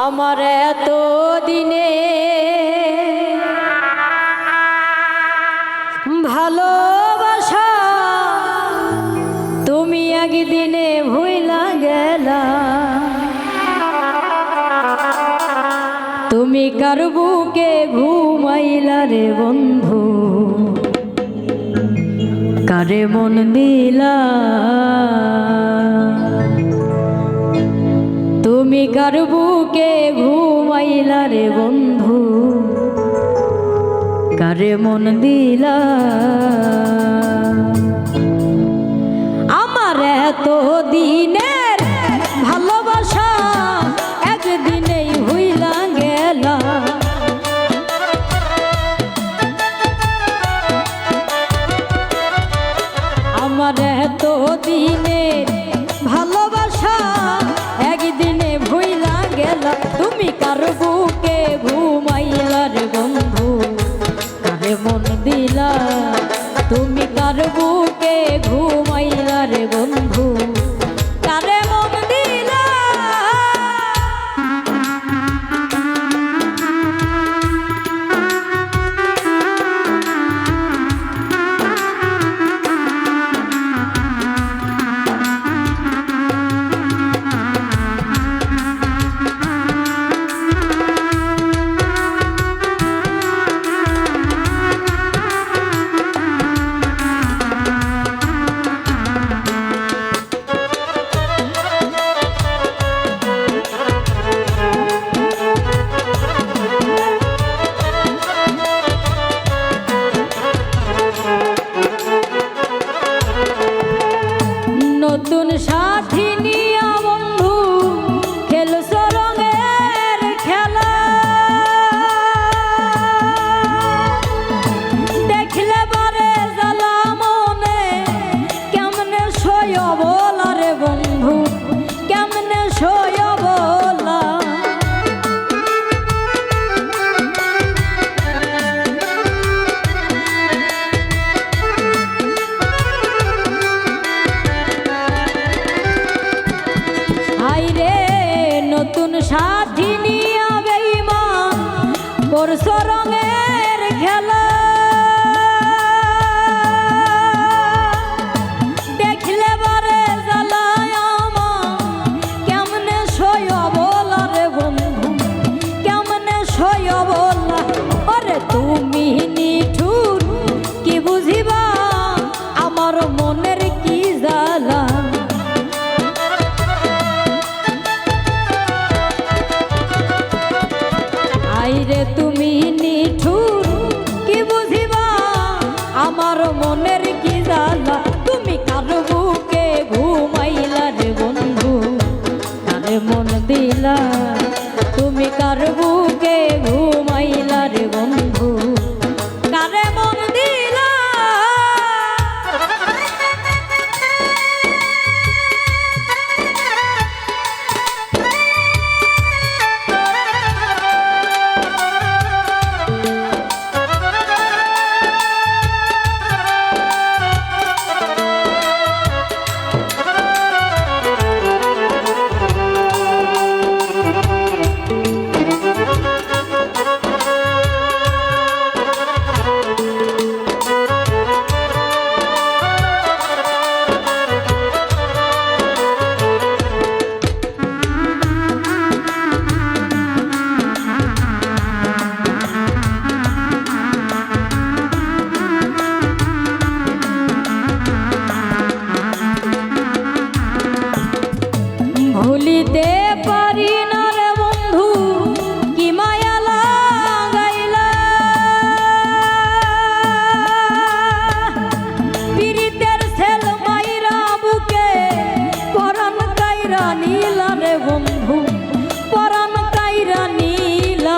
আমার এত দিনে ভালোবাসা তুমি একদিনে ভুইলা গেলা। তুমি কার বুকে ঘুমাইলা রে বন্ধু, কারে মন দিলা। তুমি কার বুকে ঘুমাইলা রে বন্ধু, কারে মন দিলা। আমার এত দিনের ভালোবাসা একদিনেই হইলা গেলা। আমার এত দিনের ভালোবাসা একদিনে ভুইলা গেলা। তুমি কার বুকে ঘুমাইলা রে বন্ধু, কারে মন দিলা। তুমি কার বুকে ঘুমাইলা রে বন্ধু, কারে মন দিলা। নতুন সাথী নিয়া বন্ধু খেলছ রঙের খেলা। দেখলে বারে জ্বালা মনে কেমনে সয় বলা রে বন্ধু, কেমনে সয় বলা। আইরে নতুন সাথী নিয়া বেঈমান করছ রঙের খেলা। দেখলে বারে জ্বালায় আমার কেমনে সয় বলা রে বন্ধু, কেমনে সয় বলা। ওরে তুমি নিঠুর কি বুঝিবা আমার মনের কি জ্বালা। আইরে তুমি নিঠুর কি বুঝিবা আমার মনের কি জ্বালা। তুমি কার বুকে ঘুমাইলা রে বন্ধু, কারে মন দিলা। তুমি কার বুকে ঘুমাইলা রে বন্ধু, কারে মন দিলা। ভুলিতে পারি না রে বন্ধু কি মায়া লাগাইলা। পীড়িতের ছেল মাইরা বুকে পরাণ কাইরা নীলা রে বন্ধু, পরাণ কাইরা নীলা।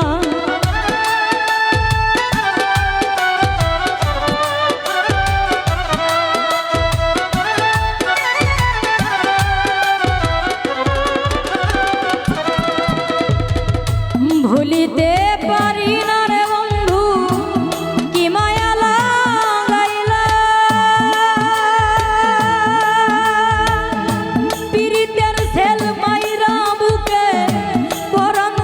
ভুলিতে পারি না রে বন্ধু কি মায়া লাগাইলা। পীড়িতের ছেল মাইরা বুকে পরাণ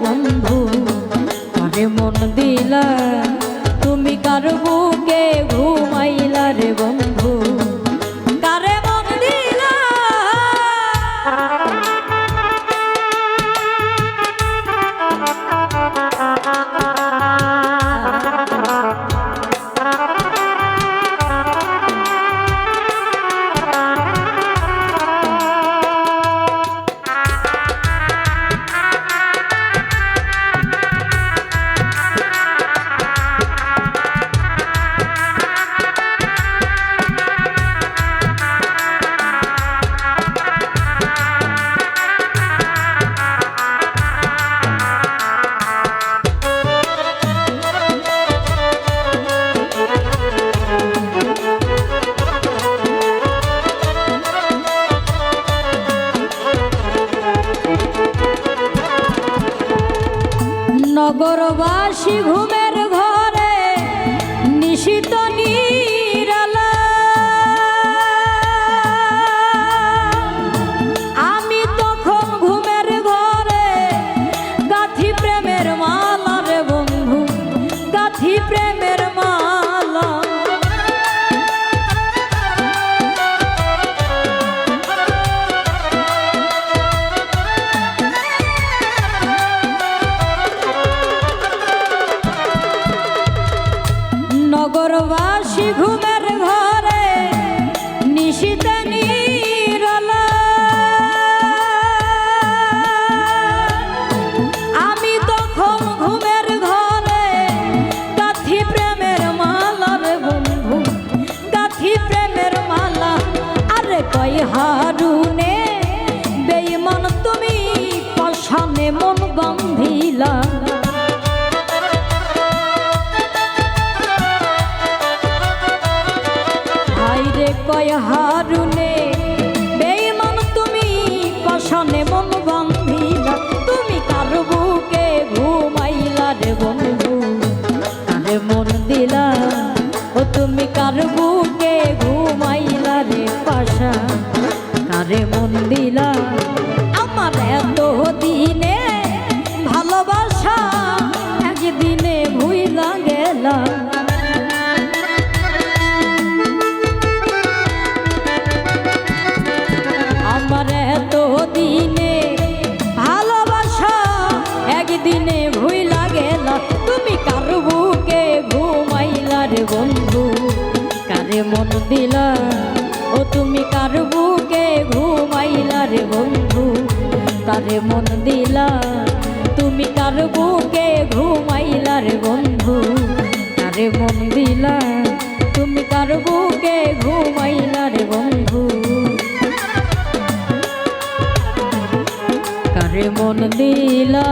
বন্ধু কারে মন দিলা তুমি কার বুকে ঘুমাইলা রে বন্ধু কারে মন দিলা নগরবাসী ঘুমের ঘরে নিশিত নিরালা আমি তখন ঘুমের ঘরে গাথি প্রেমের মালা রে বন্ধু গাথি প্রেমের মালা নগরবাসী ঘুমের ঘরে নিশিতে নিরালা আমি তখন ঘুমের ঘরে গাথি প্রেমের মালা রে বন্ধু গাথি প্রেমের মালা আরে কই হারুনে বেঈমান তুমি পাশানে মন বাঁধিলা কয় হারুনে বেঈমান তুমি পাশানে মন বাঁধিলা তুমি কার বুকে ঘুমাইলা রে বন্ধু কারে মন দিলা ও তুমি কার বুকে ঘুমাইলা রে পাশা কারে মন দিলা আমার এত দিনে ভালোবাসা একদিনে ভুইলা গেলা দিনে ভালোবাসা একদিনে ভুইলা গেলা তুমি কার বুকে ঘুমাইলা রে বন্ধু কারে মন দিলা ও তুমি কার বুকে ঘুমাইলা রে বন্ধু কারে মন দিলা তুমি কার বুকে ঘুমাইলা রে বন্ধু কারে মন দিলা তুমি কার বুকে ঘুমাইলা রে বন্ধু কারে মন দিলা।